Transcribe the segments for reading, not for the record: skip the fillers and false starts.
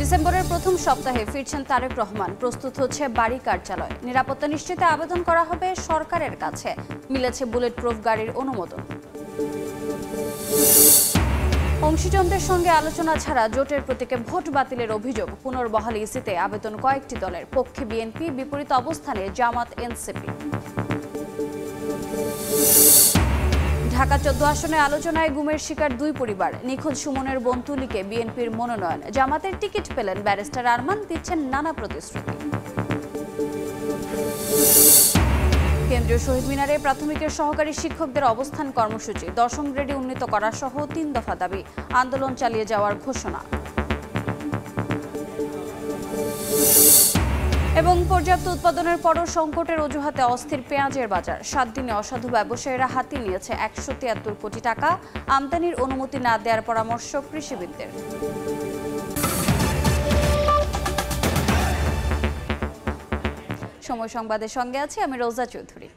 ডিসেম্বরের প্রথম সপ্তাহে ফিরছেন তারেক রহমান। প্রস্তুত হচ্ছে বাড়ি কার্যালয়। নিরাপত্তা নিশ্চিতে আবেদন করা হবে সরকারের কাছে। মিলেছে বুলেট প্রুফ গাড়ির অনুমোদন। অংশীজনদের সঙ্গে আলোচনা ছাড়া জোটের প্রতীকে ভোট বাতিলের অভিযোগ। পুনর্বহাল ইসিতে আবেদন কয়েকটি দলের। পক্ষে বিএনপি, বিপরীত অবস্থানে জামাত, এনসিপি। ঢাকা 14 আসনে আলোচনায় গুমের শিকার দুই পরিবার। নিখোঁজ সুমনের বোন তুলিকে বিএনপির মনোনয়ন। জামাতের টিকিট পেলেন ব্যারিস্টার আরমান, দিচ্ছেন নানা প্রতিশ্রুতি। কেন্দ্রীয় শহীদ মিনারে প্রাথমিকের সহকারী শিক্ষকদের অবস্থান কর্মসূচি। 10ম গ্রেডে উন্নীত করা সহ 3 দফা দাবি। আন্দোলন চালিয়ে যাওয়ার ঘোষণা। এবং পর্যাপ্ত উৎপাদনের পরও সংকটের অজুহাতে অস্থির পেঁয়াজের বাজার। 7 দিনে অসাধু ব্যবসায়ীরা হাতিয়ে নিয়েছে 173 কোটি টাকা। আমদানির অনুমতি না দেওয়ার পরামর্শ কৃষিবিদদের। সময় সংবাদের সঙ্গে আছি আমি রোজা চৌধুরী।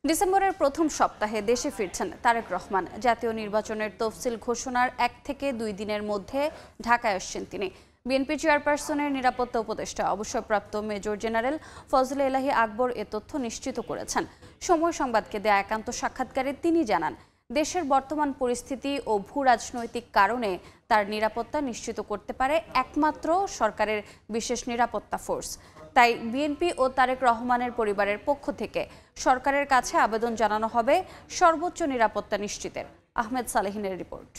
ডিসেম্বরের প্রথম সপ্তাহে দেশে ফিরছেন তারেক রহমান। জাতীয় নির্বাচনের তফসিল ঘোষণার 1 থেকে 2 দিনের মধ্যে ঢাকায় আসছেন তিনি। বিএনপি চেয়ারপারসনের নিরাপত্তা উপদেষ্টা অবসরপ্রাপ্ত মেজর জেনারেল ফজলে এলাহি আকবর এ তথ্য নিশ্চিত করেছেন। সময় সংবাদকে দেয়া একান্ত সাক্ষাৎকারে তিনি জানান, দেশের বর্তমান পরিস্থিতি ও ভূ রাজনৈতিক কারণে তার নিরাপত্তা নিশ্চিত করতে পারে একমাত্র সরকারের বিশেষ নিরাপত্তা ফোর্স। তাই বিএনপি ও তারেক রহমানের পরিবারের পক্ষ থেকে সরকারের কাছে আবেদন জানানো হবে সর্বোচ্চ নিরাপত্তা নিশ্চিতের। আহমেদ সালেহিনের রিপোর্ট।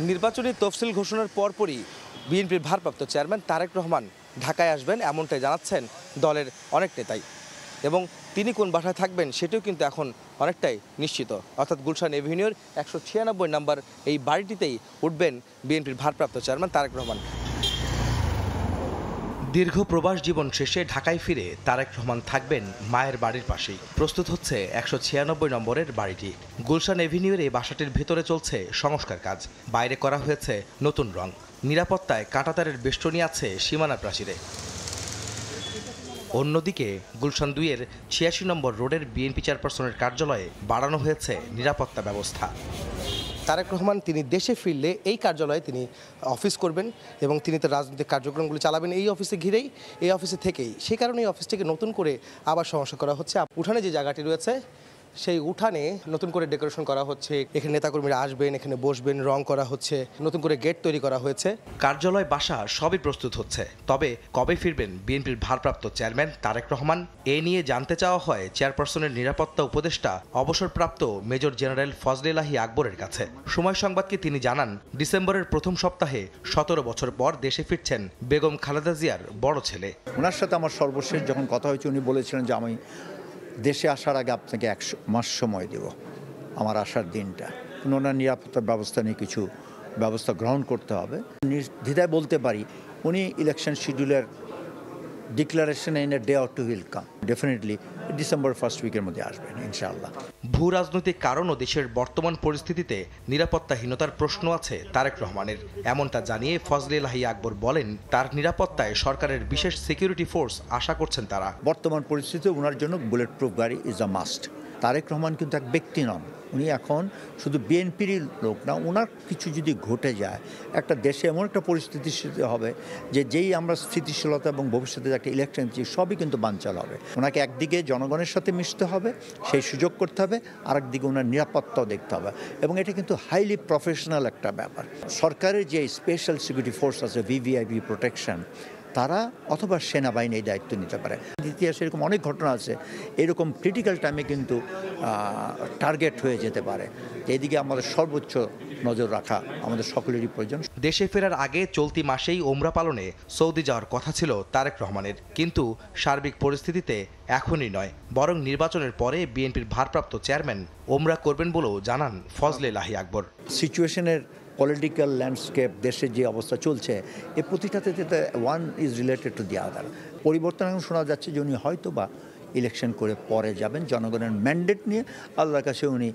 নির্বাচনী তফসিল ঘোষণার পরপরই বিএনপির ভারপ্রাপ্ত চেয়ারম্যান তারেক রহমান ঢাকায় আসবেন এমনটাই জানাচ্ছেন দলের অনেক নেতাই। এবং তিনি কোন বাসায় থাকবেন সেটিও কিন্তু এখন অনেকটাই নিশ্চিত। অর্থাৎ গুলশান এভিনিউর 196 নম্বর এই বাড়িটিতেই উঠবেন বিএনপির ভারপ্রাপ্ত চেয়ারম্যান তারেক রহমান। দীর্ঘ প্রবাস জীবন শেষে ঢাকায় ফিরে তারেক রহমান থাকবেন মায়ের বাড়ির পাশেই। প্রস্তুত হচ্ছে 196 নম্বরের বাড়িটি। গুলশান এভিনিউর এই বাসাটির ভেতরে চলছে সংস্কার কাজ। বাইরে করা হয়েছে নতুন রং। নিরাপত্তায় কাঁটাতারের বেষ্টনী আছে সীমানা প্রাচীরে। অন্যদিকে গুলশান 2-এর 86 নম্বর রোডের বিএনপি চেয়ারপারসনের কার্যালয়ে বাড়ানো হয়েছে নিরাপত্তা ব্যবস্থা। তারেক রহমান তিনি দেশে ফিরলে এই কার্যালয়ে তিনি অফিস করবেন এবং তিনি তার রাজনৈতিক কার্যক্রমগুলো চালাবেন এই অফিসে ঘিরেই, এই অফিসে থেকেই। সেই কারণে এই অফিসটিকে নতুন করে আবার সংস্কার করা হচ্ছে। উঠানে যে জায়গাটি রয়েছে সেই উঠানে নতুন করে ডেকোরেশন করা হচ্ছে। এখানে নেতাকর্মীরা আসবেন, এখানে বসবেন, রং করা হচ্ছে, নতুন করে গেট তৈরি করা হয়েছে। কার্যালয়, বাসা সবই প্রস্তুত হচ্ছে। তবে কবে ফিরবেন বিএনপির ভারপ্রাপ্ত চেয়ারম্যান তারেক রহমান এ নিয়ে জানতে চাওয়া হয় চেয়ারপারসনের নিরাপত্তা উপদেষ্টা অবসরপ্রাপ্ত মেজর জেনারেল ফজলে এলাহি আকবরের কাছে। সময় সংবাদকে তিনি জানান, ডিসেম্বরের প্রথম সপ্তাহে 17 বছর পর দেশে ফিরছেন বেগম খালেদা জিয়ার বড় ছেলে। ওনার সাথে আমার সর্বশেষ যখন কথা হয়েছে উনি বলেছিলেন যে আমি দেশে আসার আগে আপনাকে 1 মাস সময় দেব আমার আসার দিনটা। ওনার নিরাপত্তার ব্যবস্থা নিয়ে কিছু ব্যবস্থা গ্রহণ করতে হবে। নির্দ্বিধায় বলতে পারি উনি ইলেকশন শিডিউলের declaration in a day or two will come. Definitely December first উইকের মধ্যে আসবেন ইনশাআল্লাহ। ভূ রাজনৈতিক কারণ ও দেশের বর্তমান পরিস্থিতিতে নিরাপত্তাহীনতার প্রশ্ন আছে তারেক রহমানের। এমনটা জানিয়ে ফজলে এলাহি আকবর বলেন, তার নিরাপত্তায় সরকারের বিশেষ সিকিউরিটি ফোর্স আশা করছেন তারা। বর্তমান পরিস্থিতিতে ওনার জন্য বুলেট প্রুফ গাড়ি is a must. Tarique Rahman কিন্তু এক ব্যক্তি নন, উনি এখন শুধু বিএনপিরই লোক না। ওনার কিছু যদি ঘটে যায় একটা দেশে এমন একটা পরিস্থিতি হবে যে যেই আমরা স্থিতিশীলতা এবং ভবিষ্যতে একটা ইলেকশন সবই কিন্তু বানচাল হবে। ওনাকে একদিকে জনগণের সাথে মিশতে হবে, সেই সুযোগ করতে হবে, আরেকদিকে ওনার নিরাপত্তাও দেখতে হবে। এবং এটা কিন্তু হাইলি প্রফেশনাল একটা ব্যাপার। সরকারের যে স্পেশাল সিকিউরিটি ফোর্স আছে, ভিভিআইপি প্রোটেকশন, তারা অথবা সেনাবাহিনী এই দায়িত্ব নিতে পারে। ইতিহাসে এরকম অনেক ঘটনা আছে, এরকম ক্রিটিক্যাল টাইমে কিন্তু টার্গেট হয়ে যেতে পারে। এদিকে আমাদের সর্বোচ্চ নজর রাখা আমাদের সকলেরই প্রয়োজন। দেশে ফেরার আগে চলতি মাসেই ওমরা পালনে সৌদি যাওয়ার কথা ছিল তারেক রহমানের, কিন্তু সার্বিক পরিস্থিতিতে এখনই নয়, বরং নির্বাচনের পরে বিএনপির ভারপ্রাপ্ত চেয়ারম্যান ওমরা করবেন বলেও জানান ফজলে এলাহি আকবর। সিচুয়েশনের পলিটিক্যাল ল্যান্ডস্কেপ, দেশের যে অবস্থা চলছে, এ প্রতিটাতে one is related to the other. পরিবর্তন এখন শোনা যাচ্ছে যে উনি হয়তো বা ইলেকশন করে পরে যাবেন, জনগণের ম্যান্ডেট নিয়ে আল্লাহর কাছে উনি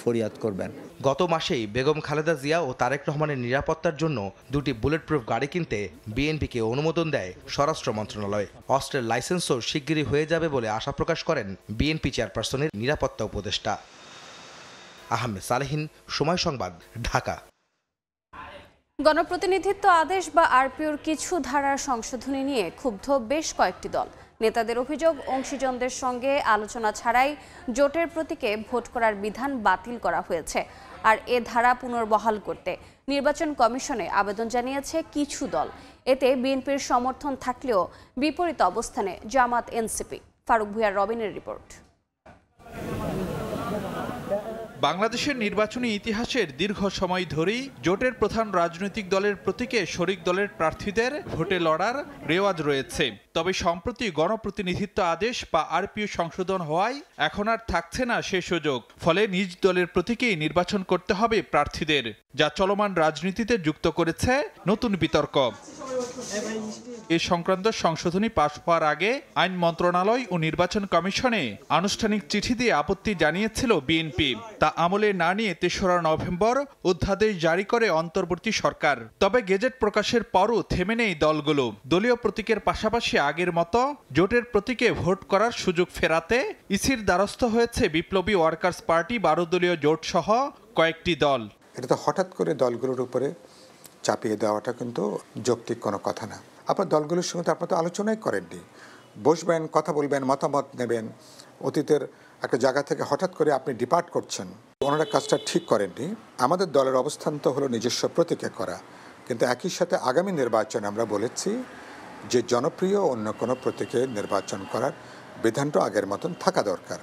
ফরিয়াদ করবেন। গত মাসেই বেগম খালেদা জিয়া ও তারেক রহমানের নিরাপত্তার জন্য 2টি বুলেট প্রুফ গাড়ি কিনতে বিএনপিকে অনুমোদন দেয় স্বরাষ্ট্র মন্ত্রণালয়। অস্ত্রের লাইসেন্সও শিগগিরই হয়ে যাবে বলে আশা প্রকাশ করেন বিএনপি চেয়ারপারসনের নিরাপত্তা উপদেষ্টা। আহমেদ সালেহিন, সময় সংবাদ, ঢাকা। গণপ্রতিনিধিত্ব আদেশ বা আরপিওর কিছু ধারার সংশোধনী নিয়ে ক্ষুব্ধ বেশ কয়েকটি দল। নেতাদের অভিযোগ, অংশীজনদের সঙ্গে আলোচনা ছাড়াই জোটের প্রতীকে ভোট করার বিধান বাতিল করা হয়েছে। আর এ ধারা পুনর্বহাল করতে নির্বাচন কমিশনে আবেদন জানিয়েছে কিছু দল। এতে বিএনপির সমর্থন থাকলেও বিপরীত অবস্থানে জামাত, এনসিপি। ফারুক ভুঁইয়ার রবিনের রিপোর্ট। বাংলাদেশের নির্বাচনী ইতিহাসের দীর্ঘ সময় ধরেই জোটের প্রধান রাজনৈতিক দলের প্রতীকে শরিক দলের প্রার্থীদের ভোটে লড়ার রেওয়াজ রয়েছে। তবে সম্প্রতি গণপ্রতিনিধিত্ব আদেশ বা আরপিও সংশোধন হওয়ায় এখন আর থাকছে না সে সুযোগ। ফলে নিজ দলের প্রতীকেই নির্বাচন করতে হবে প্রার্থীদের, যা চলমান রাজনীতিতে যুক্ত করেছে নতুন বিতর্ক। এ সংক্রান্ত সংশোধনী পাশ হওয়ার আগে আইন মন্ত্রণালয় ও নির্বাচন কমিশনে আনুষ্ঠানিক চিঠি দিয়ে আপত্তি জানিয়েছিল বিএনপি। তা আমলে না নিয়ে ৩রা নভেম্বর অধ্যাদেশ জারি করে অন্তর্বর্তী সরকার। তবে গেজেট প্রকাশের পরও থেমে নেই দলগুলো। দলীয় প্রতীকের পাশাপাশি আগের মতো জোটের প্রতীকে ভোট করার সুযোগ ফেরাতে ইসির দ্বারস্থ হয়েছে বিপ্লবী ওয়ার্কার্স পার্টি 12 দলীয় জোট সহ কয়েকটি দল। এটা তো হঠাৎ করে দলগুলোর উপরে চাপিয়ে দেওয়াটা কিন্তু যৌক্তিক কোনো কথা না। আপনার দলগুলোর সঙ্গে তো আপনার তো আলোচনাই করেননি, বসবেন, কথা বলবেন, মতামত নেবেন। অতীতের একটা জায়গা থেকে হঠাৎ করে আপনি ডিপার্ট করছেন, ওনারা কাজটা ঠিক করেননি। আমাদের দলের অবস্থান তো হলো নিজস্ব প্রতীকে করা, কিন্তু একই সাথে আগামী নির্বাচনে আমরা বলেছি যে জনপ্রিয় অন্য কোনো প্রতীকে নির্বাচন করার বিধানটা আগের মতন থাকা দরকার।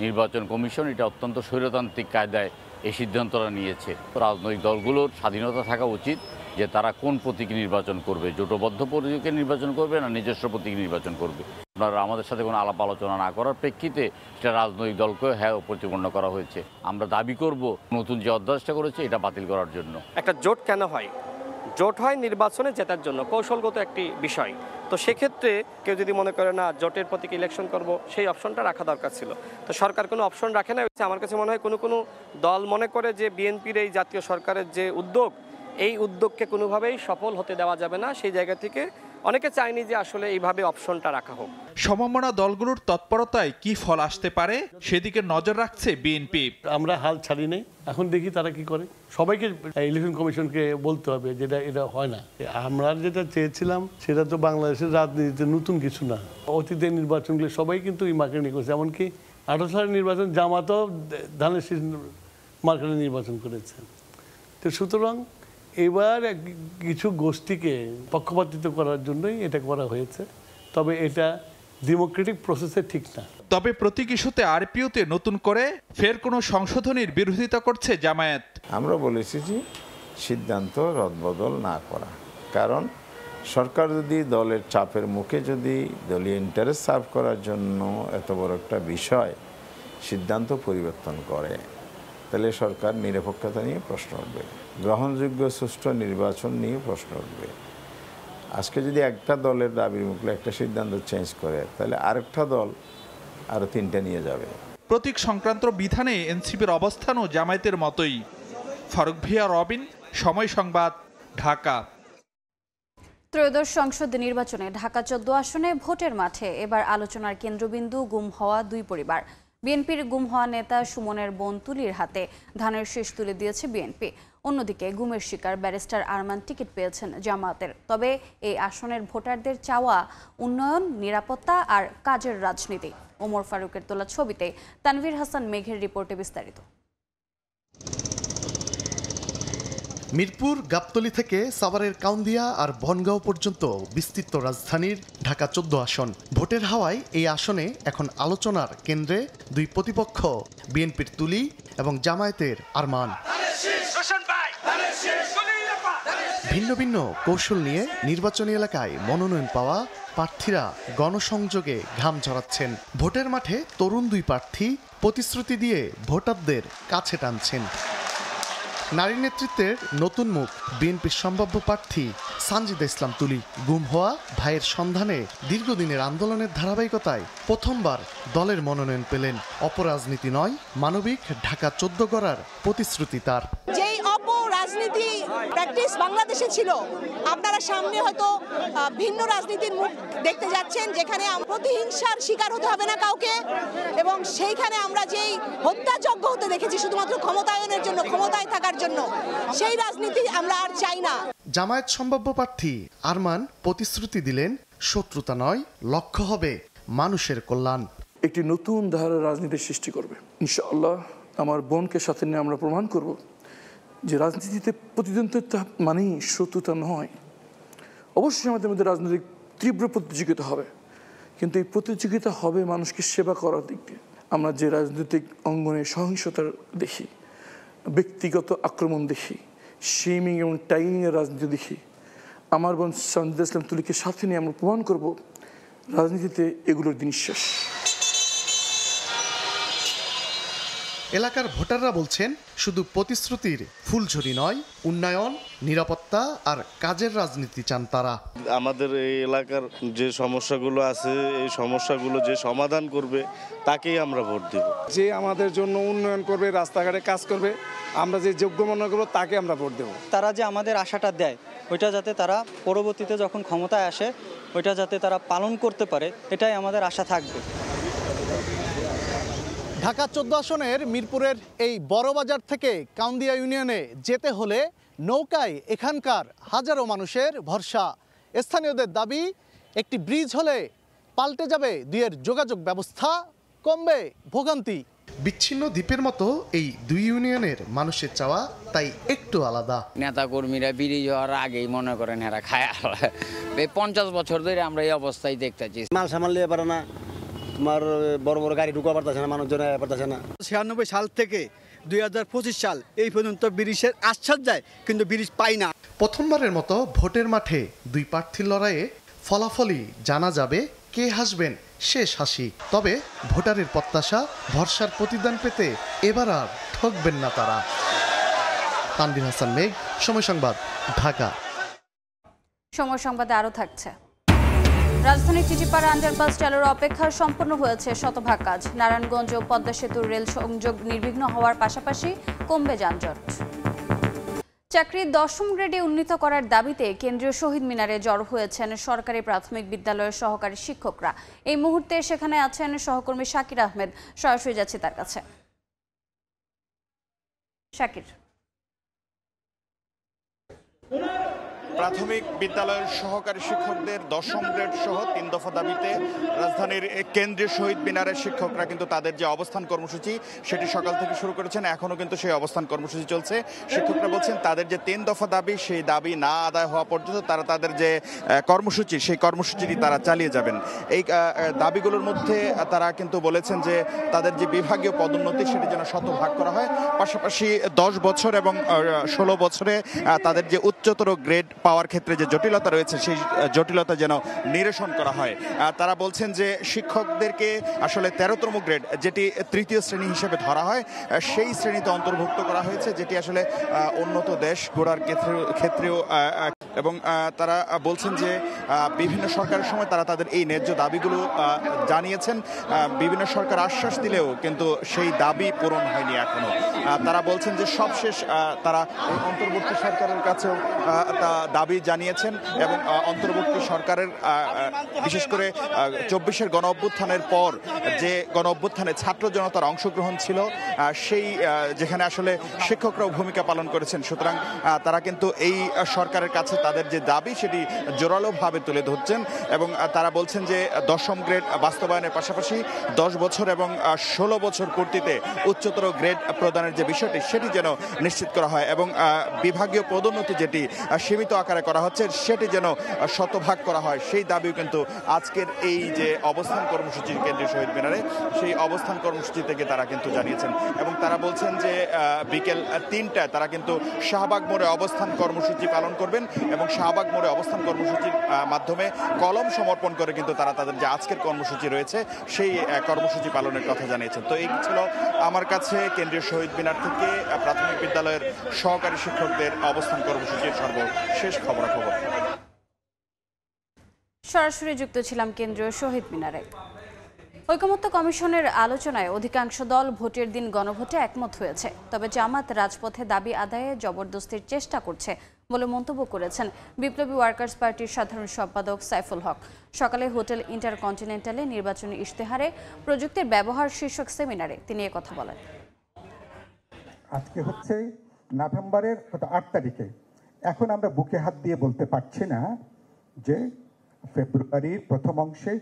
নির্বাচন কমিশন এটা অত্যন্ত স্বৈরতান্ত্রিক কায়দায় এই সিদ্ধান্তটা নিয়েছে। রাজনৈতিক দলগুলোর স্বাধীনতা থাকা উচিত যে তারা কোন প্রতীকে নির্বাচন করবে, জোটবদ্ধ প্রতীকে নির্বাচন করবে না নিজস্ব প্রতীকে নির্বাচন করবে। আপনারা আমাদের সাথে কোনো আলাপ আলোচনা না করার প্রেক্ষিতে সেটা রাজনৈতিক দলকে প্রতিপন্ন করা হয়েছে। আমরা দাবি করব নতুন যে অধ্যাদেশটা করেছে এটা বাতিল করার জন্য। একটা জোট কেন হয়? জোট হয় নির্বাচনে জেতার জন্য, কৌশলগত একটি বিষয়। তো সেক্ষেত্রে কেউ যদি মনে করে না জোটের প্রতীকে ইলেকশন করব, সেই অপশনটা রাখা দরকার ছিল। তো সরকার কোনো অপশন রাখে না। আমার কাছে মনে হয় কোনো দল মনে করে যে বিএনপির এই জাতীয় সরকারের যে উদ্যোগ, এই উদ্যোগকে কোনোভাবেই সফল হতে দেওয়া যাবে না। সেই জায়গা থেকে অনেকে চায়নি যে আসলে এইভাবে অপশনটা রাখা হোক। সমমনা দলগুলোর তৎপরতায় কি ফল আসতে পারে সেদিকে নজর রাখছে বিএনপি। আমরা হাল ছাড়ি নাই, এখন দেখি তারা কি করে। সবাইকে ইলেকশন কমিশনকে বলতে হবে যেটা এটা হয় না। আমরা যেটা চেয়েছিলাম সেটা তো বাংলাদেশের রাজনীতিতে নতুন কিছু না। অতীতের নির্বাচনগুলো সবাই কিন্তু এই মার্কেটে করছে, এমনকি 18 সালের নির্বাচন জামাতও ধানের শীষ মার্কেটে নির্বাচন করেছে। তো সুতরাং এবার কিছু গোষ্ঠীকে পক্ষপাতিত্ব করার জন্যই এটা করা হয়েছে, তবে এটা ডেমোক্রেটিক প্রসেসে ঠিক না। তবে প্রতীক ইস্যুতে আরপিওতে নতুন করে ফের কোনো সংশোধনীর বিরোধিতা করছে জামায়াত। আমরা বলেছি যে সিদ্ধান্ত রদবদল না করা, কারণ সরকার যদি দলের চাপের মুখে যদি দলীয় ইন্টারেস্ট সার্ভ করার জন্য এত বড় একটা বিষয় সিদ্ধান্ত পরিবর্তন করে, তাহলে সরকার নিরপেক্ষতা নিয়ে প্রশ্ন উঠবে, গ্রহণযোগ্য সুষ্ঠু নির্বাচন নিয়ে প্রশ্ন উঠবে। আজকে যদি একটা দলের দাবির মুখে একটা সিদ্ধান্ত চেঞ্জ করে, তাহলে আরেকটা দল আরও 3টা নিয়ে যাবে। প্রতীক সংক্রান্ত বিধানে এনসিপির অবস্থানও জামায়াতের মতোই। ফারুক ভুঁইয়া, রবিন, সময় সংবাদ, ঢাকা। ত্রয়োদশ সংসদ নির্বাচনে ঢাকা 14 আসনে ভোটের মাঠে এবার আলোচনার কেন্দ্রবিন্দু গুম হওয়া 2 পরিবার। বিএনপির গুম হওয়া নেতা সুমনের বোন তুলির হাতে ধানের শীষ তুলে দিয়েছে বিএনপি। অন্যদিকে গুমের শিকার ব্যারিস্টার আরমান টিকিট পেয়েছেন জামায়াতের। তবে এই আসনের ভোটারদের চাওয়া উন্নয়ন, নিরাপত্তা আর কাজের রাজনীতি। ওমর ফারুকের তোলা ছবিতে তানভীর হাসান মেঘের রিপোর্টে বিস্তারিত। মিরপুর, গাবতলী থেকে সাভারের কাউন্দিয়া আর বনগাঁও পর্যন্ত বিস্তৃত রাজধানীর ঢাকা 14 আসন। ভোটের হাওয়ায় এই আসনে এখন আলোচনার কেন্দ্রে 2 প্রতিপক্ষ, বিএনপির তুলি এবং জামায়াতের আরমান। ভিন্ন ভিন্ন কৌশল নিয়ে নির্বাচনী এলাকায় মনোনয়ন পাওয়া প্রার্থীরা গণসংযোগে ঘাম ঝরাচ্ছেন। ভোটের মাঠে তরুণ 2 প্রার্থী প্রতিশ্রুতি দিয়ে ভোটারদের কাছে টানছেন। নারী নেতৃত্বের নতুন মুখ বিএনপির সম্ভাব্য প্রার্থী সানজিদা ইসলাম তুলি। গুম হওয়া ভাইয়ের সন্ধানে দীর্ঘদিনের আন্দোলনের ধারাবাহিকতায় প্রথমবার দলের মনোনয়ন পেলেন। অপরাজনীতি নয়, মানবিক ঢাকা 14 গড়ার প্রতিশ্রুতি তার। যেই রাজনীতি প্র্যাকটিস বাংলাদেশে ছিল, আপনারা সামনে হয়তো ভিন্ন রাজনীতির মুখ দেখতে যাচ্ছেন, যেখানে প্রতিহিংসার শিকার হতে হবে না কাউকে, এবং সেইখানে আমরা যেই হত্যাযজ্ঞ হতে দেখেছি শুধুমাত্র ক্ষমতায়নের জন্য, ক্ষমতায় থাকার জন্য, সেই রাজনীতি আমরা আর চাই না। জামায়াত সম্ভাব্য প্রার্থী আরমান প্রতিশ্রুতি দিলেন, শত্রুতা নয়, লক্ষ্য হবে মানুষের কল্যাণ। একটি নতুন ধারার রাজনীতির সৃষ্টি করবে ইনশাআল্লাহ। আমার বোনকে সাথে নিয়ে আমরা প্রমাণ করব যে রাজনীতিতে প্রতিদ্বন্দ্বিতা মানেই শত্রুতা নয়। অবশ্যই আমাদের মধ্যে রাজনৈতিক তীব্র প্রতিযোগিতা হবে, কিন্তু এই প্রতিযোগিতা হবে মানুষকে সেবা করার দিক দিয়ে। আমরা যে রাজনৈতিক অঙ্গনে সহিংসতা দেখি, ব্যক্তিগত আক্রমণ দেখি, শেমিং এবং টাইমিংয়ের রাজনীতি দেখি, আমার বোন সানজিদা ইসলাম তুলিকে সাথে নিয়ে আমরা প্রমাণ করব রাজনীতিতে এগুলোর দিন শেষ। এলাকার ভোটাররা বলছেন, শুধু প্রতিশ্রুতির ফুলঝুরি নয়, উন্নয়ন, নিরাপত্তা আর কাজের রাজনীতি চান তারা। আমাদের এই এলাকার যে সমস্যাগুলো আছে, এই সমস্যাগুলো যে সমাধান করবে তাকেই আমরা ভোট দেব। যে আমাদের জন্য উন্নয়ন করবে, রাস্তাঘাটে কাজ করবে, আমরা যে যোগ্য মনে করবো তাকে আমরা ভোট দেব। তারা যে আমাদের আশাটা দেয়, ওইটা যাতে তারা পরবর্তীতে যখন ক্ষমতায় আসে ওইটা যাতে তারা পালন করতে পারে, এটাই আমাদের আশা থাকবে। ঢাকা 14 আসনের মিরপুরের এই বড়বাজার থেকে কাউন্দিয়া ইউনিয়নে যেতে হলে নৌকায় এখানকার হাজারো মানুষের ভরসা। স্থানীয়দের দাবি, একটি ব্রিজ হলে পাল্টে যাবে দুইয়ের যোগাযোগ ব্যবস্থা, কমবে ভোগান্তি। বিচ্ছিন্ন দ্বীপের মতো এই দুই ইউনিয়নের মানুষের চাওয়া তাই একটু আলাদা। নেতা কর্মীরা ব্রিজ হওয়ার আগেই মনে করেন এরা খায়। 50 বছর ধরে আমরা এই অবস্থায় দেখতেছি। মাল সামাল নিয়ে পারে না, তোমার বড় বড় গাড়ি ঢুকা পারতেছে না, মানুষজন পারতেছে না। 96 সাল থেকে 2025 সাল এই পর্যন্ত ব্রিজের আশ্বাস যায়, কিন্তু ব্রিজ পাই না। প্রথমবারের মতো ভোটের মাঠে দুই প্রার্থীর লড়াইয়ে ফলাফলই জানা যাবে কে হাসবেন শেষ হাসি। তবে ভোটারের প্রত্যাশা, ভরসার প্রতিদান পেতে এবার আর ঠকবেন না তারা। তানভীর হাসান মেঘ, সময় সংবাদ, ঢাকা। সময় সংবাদে আরও থাকছে। রাজধানীর টিটিপাড়া আন্ডারপাস চালুর অপেক্ষা সম্পন্ন হয়েছে শতভাগ কাজ। নারায়ণগঞ্জ ও পদ্মা সেতুর রেল সংযোগ নির্বিঘ্ন হওয়ার পাশাপাশি কমবে যানজট। চাকরির 10ম গ্রেডে উন্নীত করার দাবিতে কেন্দ্রীয় শহীদ মিনারে জড়ো হয়েছেন সরকারি প্রাথমিক বিদ্যালয়ের সহকারী শিক্ষকরা। এই মুহূর্তে সেখানে আছেন সহকর্মী শাকির আহমেদ। সরাসরি যাচ্ছি তার কাছে। শাকির, প্রাথমিক বিদ্যালয়ের সহকারী শিক্ষকদের 10ম গ্রেড সহ 3 দফা দাবিতে রাজধানীর কেন্দ্রীয় শহীদ মিনারের শিক্ষকরা কিন্তু তাদের যে অবস্থান কর্মসূচি সেটি সকাল থেকে শুরু করেছেন। এখনও কিন্তু সেই অবস্থান কর্মসূচি চলছে। শিক্ষকরা বলছেন তাদের যে 3 দফা দাবি, সেই দাবি না আদায় হওয়া পর্যন্ত তারা তাদের যে কর্মসূচি, সেই কর্মসূচিটি তারা চালিয়ে যাবেন। এই দাবিগুলোর মধ্যে তারা কিন্তু বলেছেন যে তাদের যে বিভাগীয় পদোন্নতি সেটি যেন শতভাগ করা হয়, পাশাপাশি 10 বছর এবং 16 বছরে তাদের যে উচ্চতর গ্রেড পাওয়ার ক্ষেত্রে যে জটিলতা রয়েছে সেই জটিলতা যেন নিরসন করা হয়। তারা বলছেন যে শিক্ষকদেরকে আসলে 13তম গ্রেড, যেটি তৃতীয় শ্রেণী হিসেবে ধরা হয়, সেই শ্রেণীতে অন্তর্ভুক্ত করা হয়েছে, যেটি আসলে উন্নত দেশ গড়ার ক্ষেত্রেও। এবং তারা বলছেন যে বিভিন্ন সরকারের সময় তারা তাদের এই ন্যায্য দাবিগুলো জানিয়েছেন। বিভিন্ন সরকার আশ্বাস দিলেও কিন্তু সেই দাবি পূরণ হয়নি এখনো। তারা বলছেন যে সবশেষ তারা অন্তর্বর্তী সরকারের কাছেও দাবি জানিয়েছেন এবং অন্তর্বর্তী সরকারের বিশেষ করে 24-এর গণ অভ্যুত্থানের পর যে গণ অভ্যুত্থানে ছাত্র জনতার অংশগ্রহণ ছিল, সেই যেখানে আসলে শিক্ষকরাও ভূমিকা পালন করেছেন। সুতরাং তারা কিন্তু এই সরকারের কাছে তাদের যে দাবি সেটি জোরালোভাবে তুলে ধরছেন এবং তারা বলছেন যে 10ম গ্রেড বাস্তবায়নের পাশাপাশি 10 বছর এবং 16 বছর পূর্তিতে উচ্চতর গ্রেড প্রদানের যে বিষয়টি সেটি যেন নিশ্চিত করা হয় এবং বিভাগীয় পদোন্নতি যেটি সীমিত আকারে করা হচ্ছে সেটি যেন শতভাগ করা হয়, সেই দাবিও কিন্তু আজকের এই যে অবস্থান কর্মসূচি কেন্দ্রীয় শহীদ মিনারে, সেই অবস্থান কর্মসূচি থেকে তারা কিন্তু জানিয়েছেন। এবং তারা বলছেন যে বিকেল 3টায় তারা কিন্তু শাহবাগ মোড়ে অবস্থান কর্মসূচি পালন করবেন এবং শাহবাগ মোড়ে অবস্থান কর্মসূচির মাধ্যমে কলম সমর্পণ করে কিন্তু তারা তাদের যে আজকের কর্মসূচি রয়েছে সেই কর্মসূচি পালনের কথা জানিয়েছেন। তো এই ছিল আমার কাছে কেন্দ্রীয় শহীদ মিনার থেকে প্রাথমিক বিদ্যালয়ের সহকারী শিক্ষকদের অবস্থান কর্মসূচির সর্বশেষ খবরাখবর। সরাসরি যুক্ত ছিলাম কেন্দ্রীয় শহীদ মিনারে। ঐকমত্য কমিশনের আলোচনায় অধিকাংশ দল ভোটের দিন গণভোটে একমত হয়েছে, তবে জামাত রাজপথে দাবি আদায়ে জবরদস্তির চেষ্টা করছে বলে মন্তব্য করেছেন বিপ্লবী ওয়ার্কার্স পার্টির সাধারণ সম্পাদক সাইফুল হক। সকালে হোটেল ইন্টারকন্টিনেন্টালে নির্বাচনী ইশতেহারে প্রযুক্তির ব্যবহার শীর্ষক সেমিনারে তিনি একথা বলেন। আজকে হচ্ছে নভেম্বরের 8 তারিখে, এখন আমরা বুকে হাত দিয়ে বলতে পারছি না যে ফেব্রুয়ারির প্রথম অংশে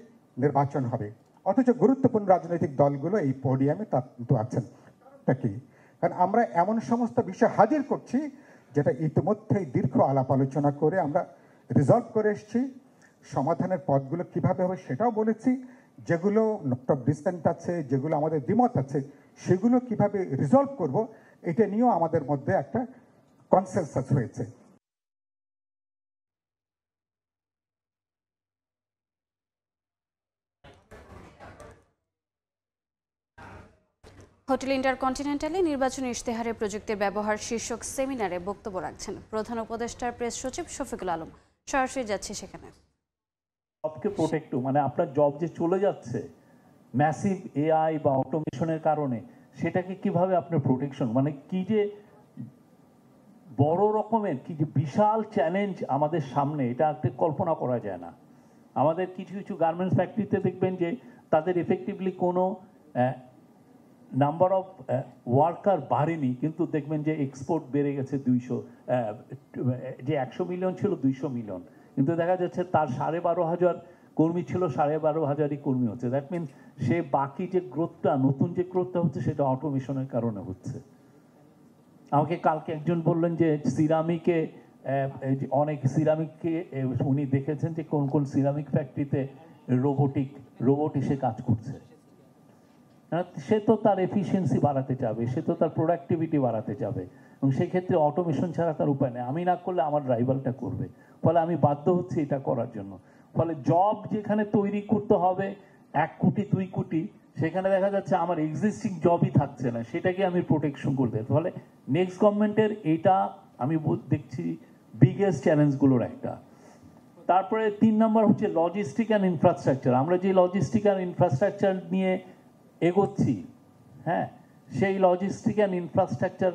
নির্বাচন হবে, অথচ গুরুত্বপূর্ণ রাজনৈতিক দলগুলো এই পোডিয়ামে তা কিন্তু আছেন। তা কি? কারণ আমরা এমন সমস্ত বিষয় হাজির করছি যেটা ইতিমধ্যেই দীর্ঘ আলাপ আলোচনা করে আমরা রিজলভ করে এসেছি। সমাধানের পথগুলো কিভাবে হবে সেটাও বলেছি। যেগুলো নোট অফ ডিসেন্ট আছে, যেগুলো আমাদের দ্বিমত আছে, সেগুলো কিভাবে রিজলভ করব, এটা নিয়েও আমাদের মধ্যে একটা কনসেনসাস হয়েছে। হোটেল ইন্টারকন্টিনেন্টালে নির্বাচনী ইশতেহারে প্রযুক্তির ব্যবহার শীর্ষক সেমিনারে বক্তব্য রাখছেন প্রধান উপদেষ্টার প্রেস সচিব শফিকুল আলম। সরাসরি যাচ্ছে সেখানে। জবকে প্রোটেক্ট, মানে আপনার জব যে চলে যাচ্ছে ম্যাসিভ এআই বা অটোমেশনের কারণে, সেটাকে কিভাবে আপনার প্রোটেকশন, মানে কি যে বড় রকমের কি যে বিশাল চ্যালেঞ্জ আমাদের সামনে, এটা কল্পনা করা যায় না। আমাদের কিছু কিছু গার্মেন্টস ফ্যাক্টরিতে দেখবেন যে তাদের এফেক্টিভলি কোনো নাম্বার অফ ওয়ার্কার বাড়েনি, কিন্তু দেখবেন যে এক্সপোর্ট বেড়ে গেছে 200, যে 100 মিলিয়ন ছিল 200 মিলিয়ন, কিন্তু দেখা যাচ্ছে তার 12,500 কর্মী ছিল, 12,500 কর্মী হচ্ছে। দ্যাট মিন সে বাকি যে গ্রোথটা, নতুন যে গ্রোথটা হচ্ছে, সেটা অটোমেশনের কারণে হচ্ছে। আমাকে কালকে একজন বললেন যে সিরামিকে, অনেক সিরামিককে উনি দেখেছেন যে কোন কোন সিরামিক ফ্যাক্টরিতে রোবট এসে কাজ করছে। সে তো তার এফিসিয়েন্সি বাড়াতে যাবে, সে তো তার প্রোডাক্টিভিটি বাড়াতে যাবে, এবং সেই ক্ষেত্রে অটোমেশন ছাড়া তার উপায় নেই। আমি না করলে আমার রাইভালটা করবে, ফলে আমি বাধ্য হচ্ছি এটা করার জন্য। ফলে জব যেখানে তৈরি করতে হবে 1 কোটি 2 কোটি, সেখানে দেখা যাচ্ছে আমার এক্সিস্টিং জবই থাকছে না, সেটাকে আমি প্রোটেকশন করতে। ফলে নেক্সট গভর্নমেন্টের এটা আমি দেখছি বিগেস্ট চ্যালেঞ্জগুলোর একটা। তারপরে 3 নম্বর হচ্ছে লজিস্টিক অ্যান্ড ইনফ্রাস্ট্রাকচার। আমরা যে লজিস্টিক অ্যান্ড ইনফ্রাস্ট্রাকচার নিয়ে এগোচ্ছি, হ্যাঁ, সেই লজিস্টিক অ্যান্ড ইনফ্রাস্ট্রাকচার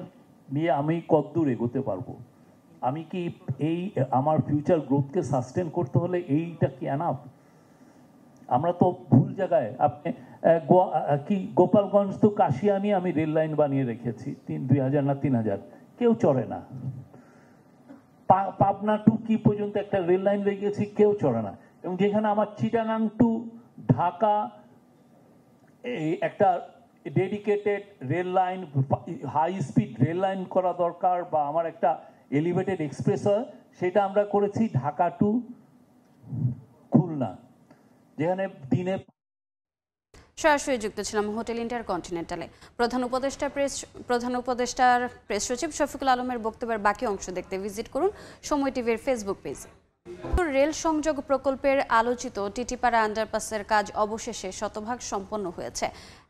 নিয়ে আমি কতদূর এগোতে পারবো? আমি কি এই আমার ফিউচার গ্রোথকে সাস্টেন করতে হলে এইটা কি এনাফ? আমরা তো ভুল জায়গায়, আপনি কি গোপালগঞ্জ তো কাশিয়ানি আমি রেল লাইন বানিয়ে রেখেছি 2000 না 3000, কেউ চড়ে না। পাবনা টু কি পর্যন্ত একটা রেল লাইন রেখেছি, কেউ চড়ে না। এবং যেখানে আমার চিটাগাং টু ঢাকা এই একটা dedicated rail line, high speed rail line করা দরকার, বা আমার একটা এলিভেটেড এক্সপ্রেসওয়ে, সেটা আমরা করেছি ঢাকা টু খুলনা, যেখানে দিনে। সরাসরি যুক্ত ছিলাম হোটেল ইন্টারকন্টিনেন্টালে। প্রধান উপদেষ্টার প্রেস সচিব শফিকুল আলমের বক্তব্যের বাকি অংশ দেখতে ভিজিট করুন সময় টিভির ফেসবুক পেজে। রেল সংযোগ প্রকল্পের আলোচিত টিটিপাড়া আন্ডারপাসের কাজ অবশেষে শতভাগ সম্পন্ন হয়েছে,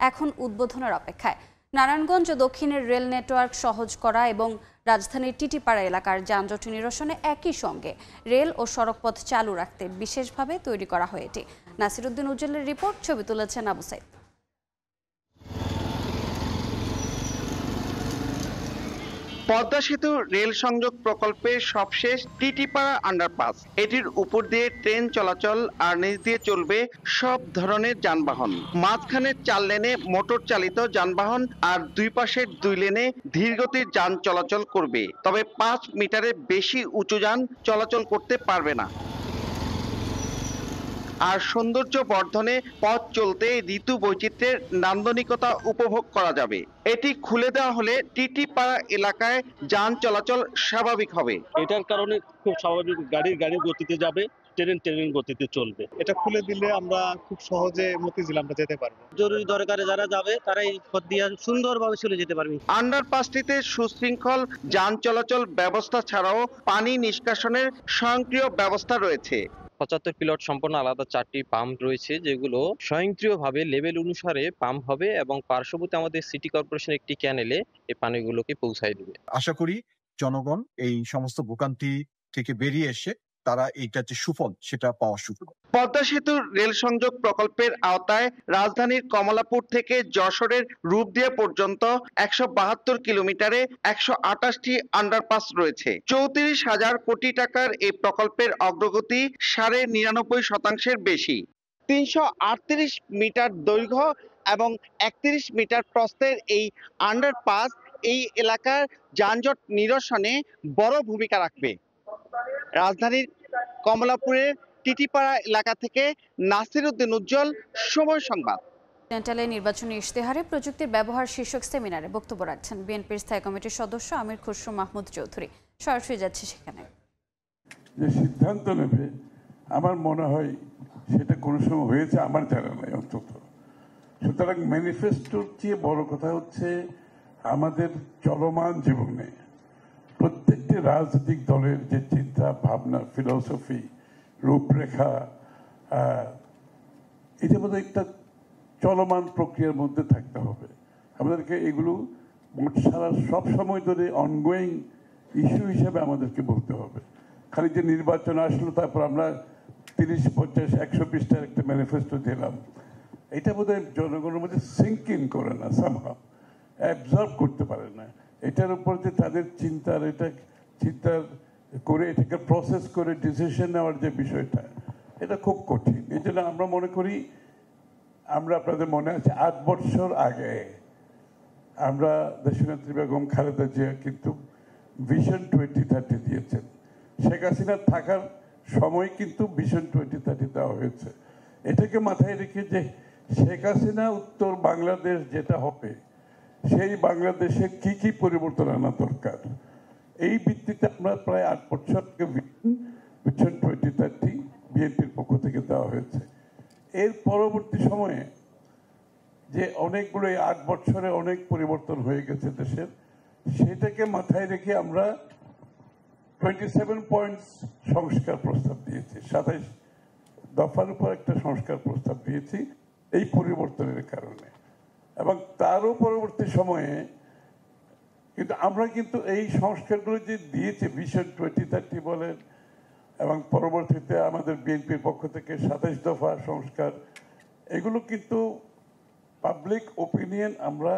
এখন উদ্বোধনের অপেক্ষায়। নারায়ণগঞ্জ দক্ষিণের রেল নেটওয়ার্ক সহজ করা এবং রাজধানীর টিটিপাড়া এলাকার যানজট নিরসনে একই সঙ্গে রেল ও সড়কপথ চালু রাখতে বিশেষভাবে তৈরি করা হয় এটি। নাসিরউদ্দিন উজ্জ্বলের রিপোর্ট, ছবি তুলেছেন আবু সাইদ। পদ্মা সেতু রেল সংযোগ প্রকল্পের সবশেষ টিটিপাড়া আন্ডারপাস। এটির উপর দিয়ে ট্রেন চলাচল আর নিচ দিয়ে চলবে সব ধরনের যানবাহন। মাঝখানে 4 লেনে মোটর চালিত যানবাহন আর 2 পাশের 2 লেনে ধীরগতির যান চলাচল করবে, তবে 5 মিটারের বেশি উঁচু যান চলাচল করতে পারবে না। আর সৌন্দর্য বর্ধনে পথ চলতে ঋতু বৈচিত্র্যের নান্দনিকতা উপভোগ করা যাবে। এটি খুলে দেওয়া হলে টিটিপাড়া এলাকায় যান চলাচল স্বাভাবিক হবে। এটার কারণে খুব স্বাভাবিক গাড়ির গতিতে যাবে, ট্রেন গতিতে চলবে। এটা খুলে দিলে আমরা খুব সহজে মতিঝিল আমরা যেতে পারবো। জরুরি দরকারে যারা যাবে তারা এই পথ দিয়ে সুন্দরভাবে চলে যেতে পারবে। আন্ডারপাসটিতে সুশৃঙ্খল যান চলাচল ব্যবস্থা ছাড়াও পানি নিষ্কাশনের স্বয়ংক্রিয় ব্যবস্থা রয়েছে। 75 কিলোয়াট সম্পন্ন আলাদা 4টি পাম্প রয়েছে, যেগুলো স্বয়ংক্রিয়ভাবে লেভেল অনুসারে পাম্প হবে এবং পার্শ্ববর্তী আমাদের সিটি কর্পোরেশন একটি ক্যানেলে এই পানিগুলোকে পৌঁছায় দেবে। আশা করি জনগণ এই সমস্ত ভোগান্তি থেকে বেরিয়ে এসে তারা এইটা যে সুফল সেটা পাওয়া শুরু করে। পদ্মা সেতুর রেল সংযোগ প্রকল্পের আওতায় রাজধানীর কমলাপুর থেকে যশোরের রূপদিয়া পর্যন্ত 172 কিলোমিটারে 128টি আন্ডারপাস রয়েছে। 34,000 কোটি টাকার এই প্রকল্পের অগ্রগতি 99.9% বেশি। 338 মিটার দৈর্ঘ্য এবং 31 মিটার প্রস্থের এই আন্ডারপাস এই এলাকার যানজট নিরসনে বড় ভূমিকা রাখবে। রাজধানীর কমলাপুরের টিটিপাড়া এলাকা থেকে নাসির উদ্দিন উজ্জ্বল, সময় সংবাদ। সেন্ট্রালে নির্বাচনী ইশতেহারে প্রযুক্তির ব্যবহার শীর্ষক সেমিনারে বক্তব্য রাখছেন বিএনপির স্থায়ী কমিটির সদস্য আমির খসরু মাহমুদ চৌধুরী। সরাসরি যাচ্ছে সেখানে। যে সিদ্ধান্ত নেবে আমার মনে হয় সেটা কোনো সময় হয়েছে আমার জানা নাই অন্তত। সুতরাং ম্যানিফেস্টোর চেয়ে বড় কথা হচ্ছে আমাদের চলমান জীবনে প্রত্যেকটি রাজনৈতিক দলের যে চিন্তা ভাবনা, ফিলসফি, রূপরেখা, এটার মধ্যে একটা চলমান প্রক্রিয়ার মধ্যে থাকতে হবে। আমাদেরকে এগুলো সারা সব সময় ধরে অনগোয়িং ইস্যু হিসেবে আমাদেরকে বলতে হবে। খালি যে নির্বাচন আসলো তারপর আমরা 30, 50, 100 পৃষ্ঠার একটা ম্যানিফেস্টো দিলাম, এটা বোধহয় জনগণের মধ্যে সিঙ্ক ইন করে না, সামহাও অ্যাবজর্ব করতে পারে না। এটার উপর যে তাদের চিন্তা করে এটাকে প্রসেস করে ডিসিশন নেওয়ার যে বিষয়টা, এটা খুব কঠিন। এই জন্য আমরা মনে করি, আমরা আপনাদের মনে আছে 8 বছর আগে আমরা দেশনেত্রী বেগম খালেদা জিয়া কিন্তু ভিশন 2030 দিয়েছেন। শেখ হাসিনা থাকার সময় কিন্তু ভিশন 2030 দেওয়া হয়েছে। এটাকে মাথায় রেখে যে শেখ হাসিনা উত্তর বাংলাদেশ যেটা হবে, সেই বাংলাদেশে কি কি পরিবর্তন আনা দরকার, এই ভিত্তিতে আমরা প্রায় 8 বছরকে ভিশন 2030 বিএনপির পক্ষ থেকে দেওয়া হয়েছে। এর পরবর্তী সময়ে যে অনেকগুলো 8 বছরে অনেক পরিবর্তন হয়ে গেছে দেশের, সেটাকে মাথায় রেখে আমরা 27 পয়েন্টস সংস্কার প্রস্তাব দিয়েছি, 27 দফার উপর একটা সংস্কার প্রস্তাব দিয়েছি এই পরিবর্তনের কারণে। এবং তারও পরবর্তী সময়ে কিন্তু আমরা কিন্তু এই সংস্কারগুলো যে দিয়েছি, ভিশন 2030 বলেন, এবং পরবর্তীতে আমাদের বিএনপির পক্ষ থেকে 27 দফা সংস্কার, এগুলো কিন্তু পাবলিক ওপিনিয়ন, আমরা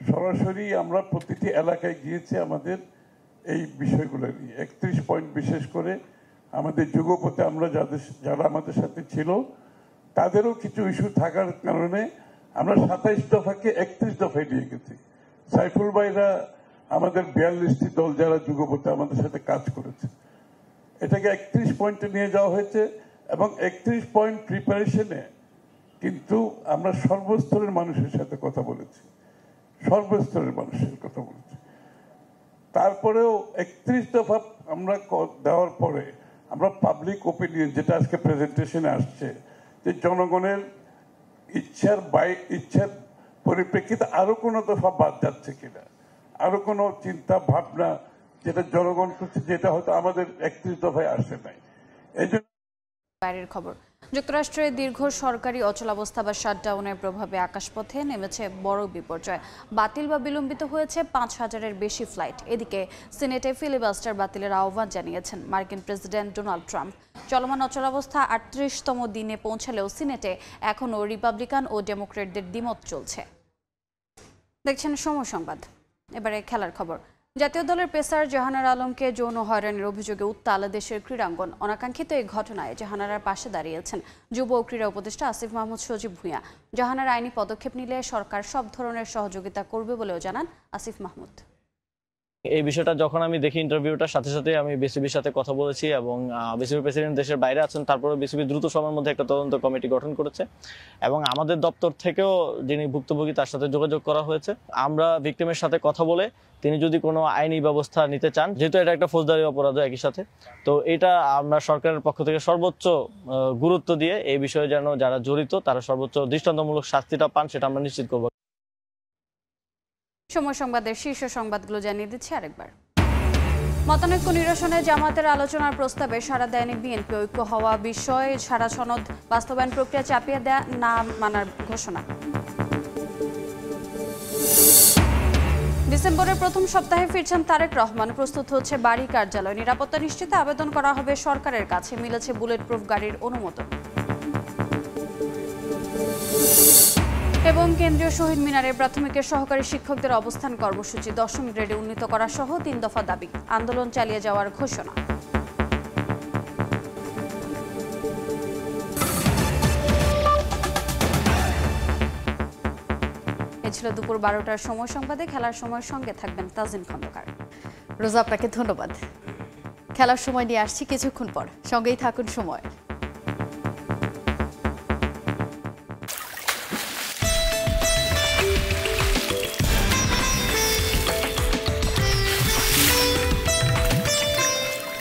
সরাসরি আমরা প্রতিটি এলাকায় গিয়েছি আমাদের এই বিষয়গুলো নিয়ে। 31 পয়েন্ট বিশেষ করে আমাদের যুগপথে আমরা যারা আমাদের সাথে ছিল তাদেরও কিছু ইস্যু থাকার কারণে আমরা 27 দফাকে 31 দফায় নিয়ে গেছি। সাইফুল ভাইরা আমাদের 42টি দল যারা যুগপথে আমাদের সাথে কাজ করেছে, এটাকে 31 পয়েন্টে নিয়ে যাওয়া হয়েছে। এবং 31 পয়েন্ট প্রিপারেশনে কিন্তু আমরা সর্বস্তরের মানুষের সাথে কথা বলেছি, সর্বস্তরের মানুষের কথা বলেছি। তারপরেও 31 দফা আমরা দেওয়ার পরে আমরা পাবলিক ওপিনিয়ন, যেটা আজকে প্রেজেন্টেশনে আসছে, যে জনগণের ইচ্ছার পরিপ্রেক্ষিতে আরো কোনো দফা বাদ যাচ্ছে কিনা, আরো কোনো চিন্তা ভাবনা যেটা জনগণ করছে, যেটা হয়তো আমাদের 31 দফায় আসে নাই। এই জন্য বাইরের খবর, যুক্তরাষ্ট্রে দীর্ঘ সরকারি অচলাবস্থা বা শাটডাউনের প্রভাবে আকাশপথে নেমেছে বড় বিপর্যয়। বাতিল বা বিলম্বিত হয়েছে 5,000-এর বেশি ফ্লাইট। এদিকে সিনেটে ফিলিবাস্টার বাতিলের আহ্বান জানিয়েছেন মার্কিন প্রেসিডেন্ট ডোনাল্ড ট্রাম্প। চলমান অচলাবস্থা 38তম দিনে পৌঁছালেও সিনেটে এখনও রিপাবলিকান ও ডেমোক্রেটদের দ্বিমত চলছে। দেখছেন সময় সংবাদ। এবারে খেলার খবর। জাতীয় দলের পেসার জাহানারা আলমকে যৌন হয়রানির অভিযোগে উত্তাল দেশের ক্রীড়াঙ্গন। অনাকাঙ্ক্ষিত এই ঘটনায় জাহানারার পাশে দাঁড়িয়েছেন যুব ও ক্রীড়া উপদেষ্টা আসিফ মাহমুদ সজীব ভূঁইয়া। জাহানারা আইনি পদক্ষেপ নিলে সরকার সব ধরনের সহযোগিতা করবে বলেও জানান আসিফ মাহমুদ। এই বিষয়টা যখন আমি দেখি ইন্টারভিউটার সাথে সাথে আমি বিসিবির সাথে কথা বলেছি এবং বিসিবি প্রেসিডেন্ট দেশের বাইরে আছেন, তারপরে বিসিবি দ্রুত সময়ের মধ্যে একটা তদন্ত কমিটি গঠন করেছে এবং আমাদের দপ্তর থেকেও যিনি ভুক্তভোগী তার সাথে যোগাযোগ করা হয়েছে। আমরা ভিকটিমের সাথে কথা বলে তিনি যদি কোনো আইনি ব্যবস্থা নিতে চান, যেহেতু এটা একটা ফৌজদারি অপরাধ একই সাথে, তো এটা আমরা সরকারের পক্ষ থেকে সর্বোচ্চ গুরুত্ব দিয়ে এই বিষয়ে যেন যারা জড়িত তারা সর্বোচ্চ দৃষ্টান্তমূলক শাস্তিটা পান সেটা আমরা নিশ্চিত করব। সময় সংবাদের শীর্ষ সংবাদগুলো জানিয়ে দিচ্ছি আরেকবার। মতানৈক্য নিরসনে জামায়াতের আলোচনার প্রস্তাবে সাড়া দেয়নি বিএনপি। ঐক্য হওয়া বিষয়ে সারা সনদ বাস্তবায়ন প্রক্রিয়া চাপিয়ে দেয়া না মানার ঘোষণা। ডিসেম্বরের প্রথম সপ্তাহে ফিরছেন তারেক রহমান। প্রস্তুত হচ্ছে বাড়ি কার্যালয়। নিরাপত্তা নিশ্চিতে আবেদন করা হবে সরকারের কাছে। মিলেছে বুলেট প্রুফ গাড়ির অনুমোদন। এবং কেন্দ্রীয় শহীদ মিনারে প্রাথমিকের সহকারী শিক্ষকদের অবস্থান কর্মসূচি 10ম গ্রেডে উন্নীত করা সহ 3 দফা দাবি। আন্দোলন চালিয়ে যাওয়ার ঘোষণা। এ ছিল দুপুর 12টার সময় সংবাদে। খেলার সময়ের সঙ্গে থাকবেন তাজিন খন্দকার। রোজা, আপনাকে ধন্যবাদ। খেলার সময় নিয়ে আসছি কিছুক্ষণ পর, সঙ্গেই থাকুন সময়।